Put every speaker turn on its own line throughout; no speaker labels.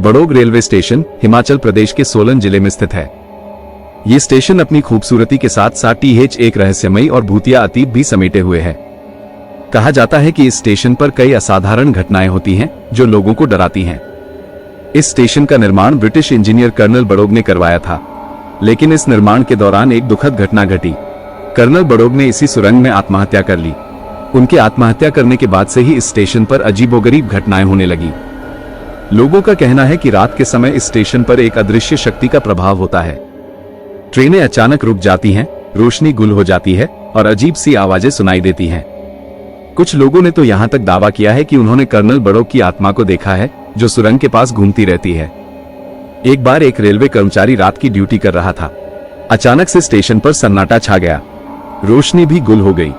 Barog railway station Himachal Pradesh के सोलन जिले में स्थित है। ये स्टेशन अपनी खूबसूरती के साथ साथ एक रहस्यमयी और भूतिया अतीत भी समेटे हुए है। कहा जाता है कि इस स्टेशन पर कई असाधारण घटनाएं होती हैं जो लोगों को डराती हैं। इस स्टेशन का निर्माण ब्रिटिश इंजीनियर कर्नल बड़ोग ने करवाया था, लेकिन इस निर्माण के दौरान एक दुखद घटना घटी। कर्नल बड़ोग ने इसी सुरंग में आत्महत्या कर ली। उनके आत्महत्या करने के बाद से ही इस स्टेशन पर अजीबोगरीब घटनाएं होने लगी। लोगों का कहना है कि रात के समय इस स्टेशन पर एक अदृश्य शक्ति का प्रभाव होता है। ट्रेनें अचानक रुक जाती हैं, रोशनी गुल हो जाती है और अजीब सी आवाजें सुनाई देती हैं। कुछ लोगों ने तो यहां तक दावा किया है कि उन्होंने कर्नल बड़ोग की आत्मा को देखा है, जो सुरंग के पास घूमती रहती है। एक बार एक रेलवे कर्मचारी रात की ड्यूटी कर रहा था। अचानक से स्टेशन पर सन्नाटा छा गया। रोशनी भी गुल हो गई।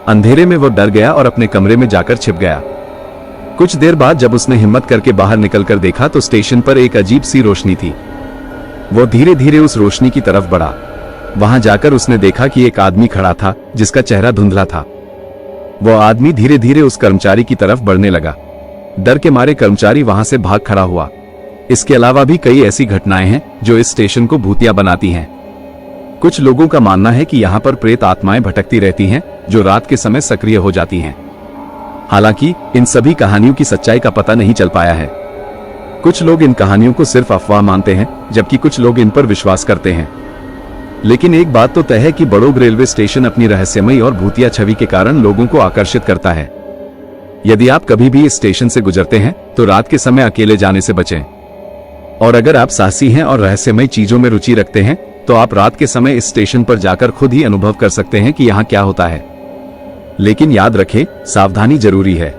अंधेरे में वो डर गया और अपने कमरे में जाकर छिप गया। कुछ देर बाद जब उसने हिम्मत करके बाहर निकलकर देखा तो स्टेशन पर एक अजीब सी रोशनी थी। वो धीरे धीरे उस रोशनी की तरफ बढ़ा। वहां जाकर उसने देखा कि एक आदमी खड़ा था जिसका चेहरा धुंधला था। वो आदमी धीरे धीरे उस कर्मचारी की तरफ बढ़ने लगा। डर के मारे कर्मचारी वहां से भाग खड़ा हुआ। इसके अलावा भी कई ऐसी घटनाएं हैं जो इस स्टेशन को भूतिया बनाती हैं। कुछ लोगों का मानना है कि यहाँ पर प्रेत आत्माएं भटकती रहती हैं, जो रात के समय सक्रिय हो जाती हैं। हालांकि इन सभी कहानियों की सच्चाई का पता नहीं चल पाया है। कुछ लोग इन कहानियों को सिर्फ अफवाह मानते हैं, जबकि कुछ लोग इन पर विश्वास करते हैं। लेकिन एक बात तो तय है कि बड़ोग रेलवे स्टेशन अपनी रहस्यमयी और भूतिया छवि के कारण लोगों को आकर्षित करता है। यदि आप कभी भी इस स्टेशन से गुजरते हैं तो रात के समय अकेले जाने से बचें। और अगर आप साहसी हैं और रहस्यमयी चीजों में रुचि रखते हैं तो आप रात के समय इस स्टेशन पर जाकर खुद ही अनुभव कर सकते हैं कि यहाँ क्या होता है। लेकिन याद रखें, सावधानी जरूरी है।